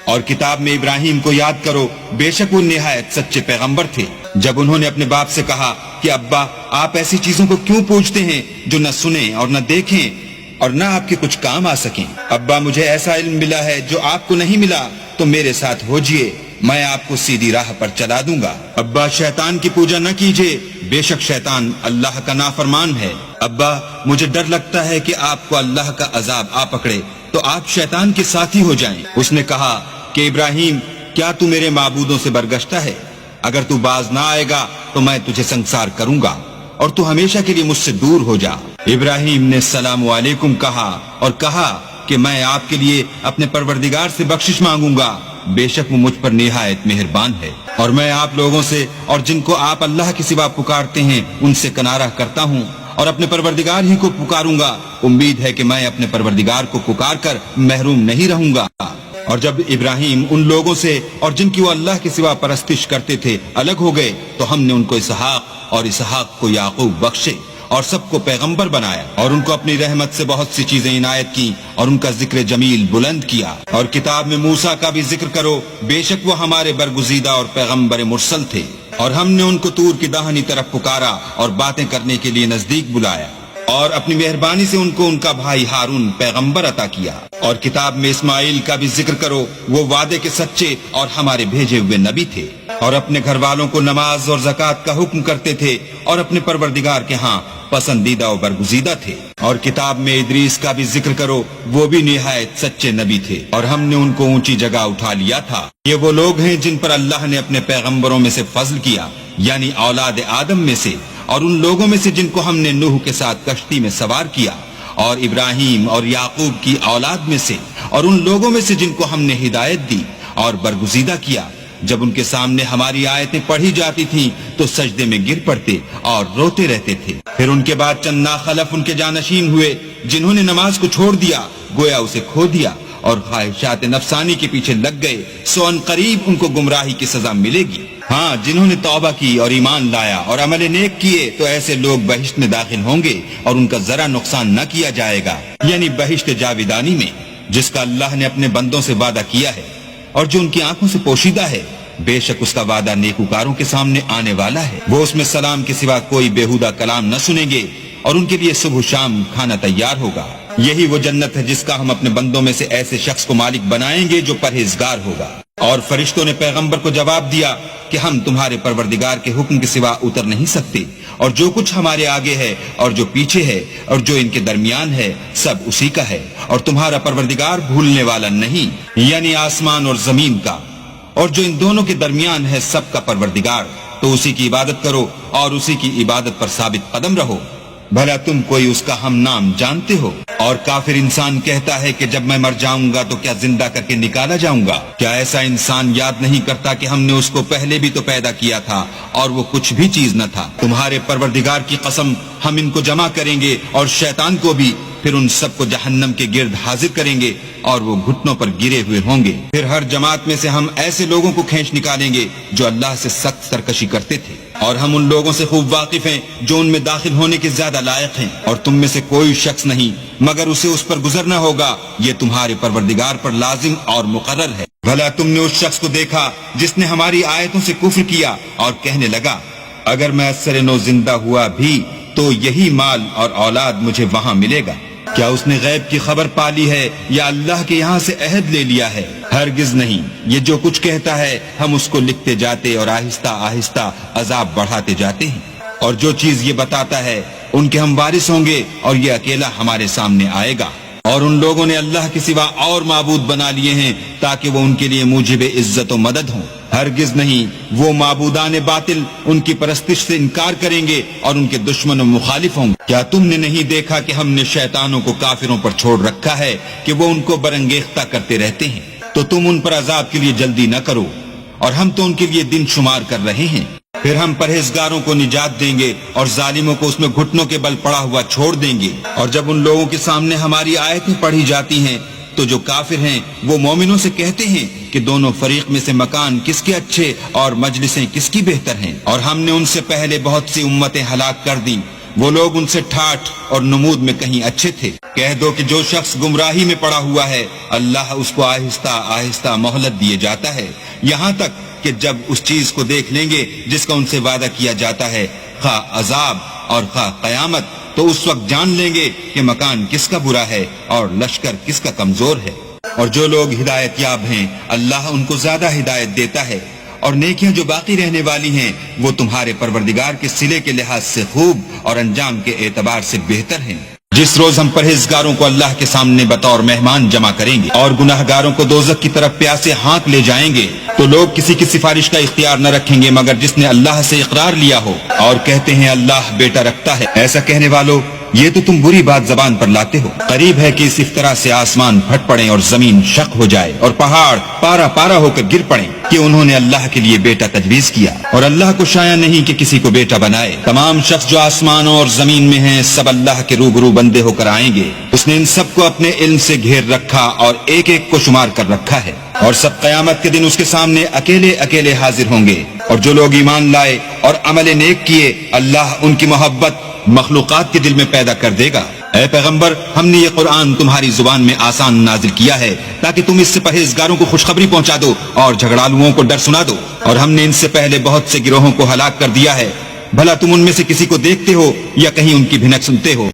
اور کتاب میں ابراہیم کو یاد کرو، بے شک وہ نہایت سچے پیغمبر تھے۔ جب انہوں نے اپنے باپ سے کہا کہ ابا آپ ایسی چیزوں کو کیوں پوچھتے ہیں جو نہ سنیں اور نہ دیکھیں اور نہ آپ کے کچھ کام آ سکیں؟ ابا مجھے ایسا علم ملا ہے جو آپ کو نہیں ملا، تو میرے ساتھ ہوجئے، میں آپ کو سیدھی راہ پر چلا دوں گا۔ ابا شیطان کی پوجا نہ کیجئے، بے شک شیطان اللہ کا نافرمان ہے۔ ابا مجھے ڈر لگتا ہے کہ آپ کو اللہ کا عذاب آ پکڑے تو آپ شیطان کے ساتھی ہو جائیں۔ اس نے کہا کہ ابراہیم کیا تو میرے معبودوں سے برگشتہ ہے؟ اگر تو باز نہ آئے گا تو میں تجھے سنسار کروں گا اور تو ہمیشہ کے لیے مجھ سے دور ہو جا۔ ابراہیم نے السلام علیکم کہا اور کہا کہ میں آپ کے لیے اپنے پروردگار سے بخشش مانگوں گا، بے شک وہ مجھ پر نہایت مہربان ہے، اور میں آپ لوگوں سے اور جن کو آپ اللہ کے سوا پکارتے ہیں ان سے کنارہ کرتا ہوں اور اپنے پروردگار ہی کو پکاروں گا۔ امید ہے کہ میں اپنے پروردگار کو پکار کر محروم نہیں رہوں گا۔ اور جب ابراہیم ان لوگوں سے اور جن کی وہ اللہ کے سوا پرستش کرتے تھے الگ ہو گئے تو ہم نے ان کو اسحاق اور اسحاق کو یعقوب بخشے اور سب کو پیغمبر بنایا، اور ان کو اپنی رحمت سے بہت سی چیزیں عنایت کی اور ان کا ذکر جمیل بلند کیا۔ اور کتاب میں موسیٰ کا بھی ذکر کرو، بے شک وہ ہمارے برگزیدہ اور پیغمبر مرسل تھے، اور ہم نے ان کو طور کی داہنی طرف پکارا اور باتیں کرنے کے لیے نزدیک بلایا، اور اپنی مہربانی سے ان کو ان کا بھائی ہارون پیغمبر عطا کیا۔ اور کتاب میں اسماعیل کا بھی ذکر کرو، وہ وعدے کے سچے اور ہمارے بھیجے ہوئے نبی تھے، اور اپنے گھر والوں کو نماز اور زکوٰۃ کا حکم کرتے تھے، اور اپنے پروردگار کے ہاں پسندیدہ و برگزیدہ تھے۔ اور کتاب میں ادریس کا بھی ذکر کرو، وہ بھی نہایت سچے نبی تھے، اور ہم نے ان کو اونچی جگہ اٹھا لیا تھا۔ یہ وہ لوگ ہیں جن پر اللہ نے اپنے پیغمبروں میں سے فضل کیا، یعنی اولاد آدم میں سے، اور ان لوگوں میں سے جن کو ہم نے نوح کے ساتھ کشتی میں سوار کیا، اور ابراہیم اور یعقوب کی اولاد میں سے، اور ان لوگوں میں سے جن کو ہم نے ہدایت دی اور برگزیدہ کیا۔ جب ان کے سامنے ہماری آیتیں پڑھی جاتی تھیں تو سجدے میں گر پڑتے اور روتے رہتے تھے۔ پھر ان کے بعد چند ناخلف ان کے جانشین ہوئے جنہوں نے نماز کو چھوڑ دیا، گویا اسے کھو دیا، اور خواہشات نفسانی کے پیچھے لگ گئے، سو ان قریب ان کو گمراہی کی سزا ملے گی۔ ہاں، جنہوں نے توبہ کی اور ایمان لایا اور عمل نیک کیے تو ایسے لوگ بہشت میں داخل ہوں گے اور ان کا ذرا نقصان نہ کیا جائے گا، یعنی بہشت جاویدانی میں، جس کا اللہ نے اپنے بندوں سے وعدہ کیا ہے اور جو ان کی آنکھوں سے پوشیدہ ہے۔ بے شک اس کا وعدہ نیکوکاروں کے سامنے آنے والا ہے، وہ اس میں سلام کے سوا کوئی بیہودہ کلام نہ سنیں گے، اور ان کے لیے صبح شام کھانا تیار ہوگا۔ یہی وہ جنت ہے جس کا ہم اپنے بندوں میں سے ایسے شخص کو مالک بنائیں گے جو پرہیزگار ہوگا۔ اور فرشتوں نے پیغمبر کو جواب دیا کہ ہم تمہارے پروردگار کے حکم کے سوا اتر نہیں سکتے، اور جو کچھ ہمارے آگے ہے اور جو پیچھے ہے اور جو ان کے درمیان ہے سب اسی کا ہے، اور تمہارا پروردگار بھولنے والا نہیں، یعنی آسمان اور زمین کا اور جو ان دونوں کے درمیان ہے سب کا پروردگار، تو اسی کی عبادت کرو اور اسی کی عبادت پر ثابت قدم رہو، بھلا تم کوئی اس کا ہم نام جانتے ہو؟ اور کافر انسان کہتا ہے کہ جب میں مر جاؤں گا تو کیا زندہ کر کے نکالا جاؤں گا؟ کیا ایسا انسان یاد نہیں کرتا کہ ہم نے اس کو پہلے بھی تو پیدا کیا تھا اور وہ کچھ بھی چیز نہ تھا؟ تمہارے پروردگار کی قسم، ہم ان کو جمع کریں گے اور شیطان کو بھی، پھر ان سب کو جہنم کے گرد حاضر کریں گے اور وہ گھٹنوں پر گرے ہوئے ہوں گے۔ پھر ہر جماعت میں سے ہم ایسے لوگوں کو کھینچ نکالیں گے جو اللہ سے سخت سرکشی کرتے تھے، اور ہم ان لوگوں سے خوب واقف ہیں جو ان میں داخل ہونے کے زیادہ لائق ہیں، اور تم میں سے کوئی شخص نہیں مگر اسے اس پر گزرنا ہوگا، یہ تمہارے پروردگار پر لازم اور مقرر ہے۔ بھلا تم نے اس شخص کو دیکھا جس نے ہماری آیتوں سے کفر کیا اور کہنے لگا اگر میں اثر نو زندہ ہوا بھی تو یہی مال اور اولاد مجھے وہاں ملے گا؟ کیا اس نے غیب کی خبر پالی ہے یا اللہ کے یہاں سے عہد لے لیا ہے؟ ہرگز نہیں، یہ جو کچھ کہتا ہے ہم اس کو لکھتے جاتے اور آہستہ آہستہ عذاب بڑھاتے جاتے ہیں، اور جو چیز یہ بتاتا ہے ان کے ہم وارث ہوں گے، اور یہ اکیلا ہمارے سامنے آئے گا۔ اور ان لوگوں نے اللہ کے سوا اور معبود بنا لیے ہیں تاکہ وہ ان کے لیے موجب عزت و مدد ہوں۔ ہرگز نہیں، وہ معبودان باطل ان کی پرستش سے انکار کریں گے اور ان کے دشمن و مخالف ہوں گے۔ کیا تم نے نہیں دیکھا کہ ہم نے شیطانوں کو کافروں پر چھوڑ رکھا ہے کہ وہ ان کو برانگیختہ کرتے رہتے ہیں؟ تو تم ان پر عذاب کے لیے جلدی نہ کرو، اور ہم تو ان کے لیے دن شمار کر رہے ہیں۔ پھر ہم پرہیزگاروں کو نجات دیں گے اور ظالموں کو اس میں گھٹنوں کے بل پڑا ہوا چھوڑ دیں گے۔ اور جب ان لوگوں کے سامنے ہماری آیتیں پڑھی جاتی ہیں تو جو کافر ہیں وہ مومنوں سے کہتے ہیں کہ دونوں فریق میں سے مکان کس کے اچھے اور مجلسیں کس کی بہتر ہیں، اور ہم نے ان سے پہلے بہت سی امتیں ہلاک کر دیں، وہ لوگ ان سے ٹھاٹھ اور نمود میں کہیں اچھے تھے۔ کہہ دو کہ جو شخص گمراہی میں پڑا ہوا ہے اللہ اس کو آہستہ آہستہ مہلت دیے جاتا ہے، یہاں تک کہ جب اس چیز کو دیکھ لیں گے جس کا ان سے وعدہ کیا جاتا ہے، خواہ عذاب اور خواہ قیامت، تو اس وقت جان لیں گے کہ مکان کس کا برا ہے اور لشکر کس کا کمزور ہے۔ اور جو لوگ ہدایت یاب ہیں اللہ ان کو زیادہ ہدایت دیتا ہے، اور نیکیاں جو باقی رہنے والی ہیں وہ تمہارے پروردگار کے صلے کے لحاظ سے خوب اور انجام کے اعتبار سے بہتر ہیں۔ جس روز ہم پرہیزگاروں کو اللہ کے سامنے بطور مہمان جمع کریں گے اور گناہگاروں کو دوزخ کی طرف پیاسے ہانک لے جائیں گے، تو لوگ کسی کی سفارش کا اختیار نہ رکھیں گے مگر جس نے اللہ سے اقرار لیا ہو اور کہتے ہیں اللہ بیٹا رکھتا ہے۔ ایسا کہنے والوں، یہ تو تم بری بات زبان پر لاتے ہو۔ قریب ہے کہ اس افطرا سے آسمان پھٹ پڑیں اور زمین شق ہو جائے اور پہاڑ پارا پارا ہو کر گر پڑیں کہ انہوں نے اللہ کے لیے بیٹا تجویز کیا، اور اللہ کو شایع نہیں کہ کسی کو بیٹا بنائے۔ تمام شخص جو آسمانوں اور زمین میں ہیں سب اللہ کے روبرو بندے ہو کر آئیں گے۔ اس نے ان سب کو اپنے علم سے گھیر رکھا اور ایک ایک کو شمار کر رکھا ہے، اور سب قیامت کے دن اس کے سامنے اکیلے اکیلے حاضر ہوں گے۔ اور جو لوگ ایمان لائے اور عمل نیک کیے اللہ ان کی محبت مخلوقات کے دل میں پیدا کر دے گا۔ اے پیغمبر، ہم نے یہ قرآن تمہاری زبان میں آسان نازل کیا ہے تاکہ تم اس سے پرہیزگاروں کو خوشخبری پہنچا دو اور جھگڑالوؤں کو ڈر سنا دو۔ اور ہم نے ان سے پہلے بہت سے گروہوں کو ہلاک کر دیا ہے، بھلا تم ان میں سے کسی کو دیکھتے ہو یا کہیں ان کی بھنک سنتے ہو؟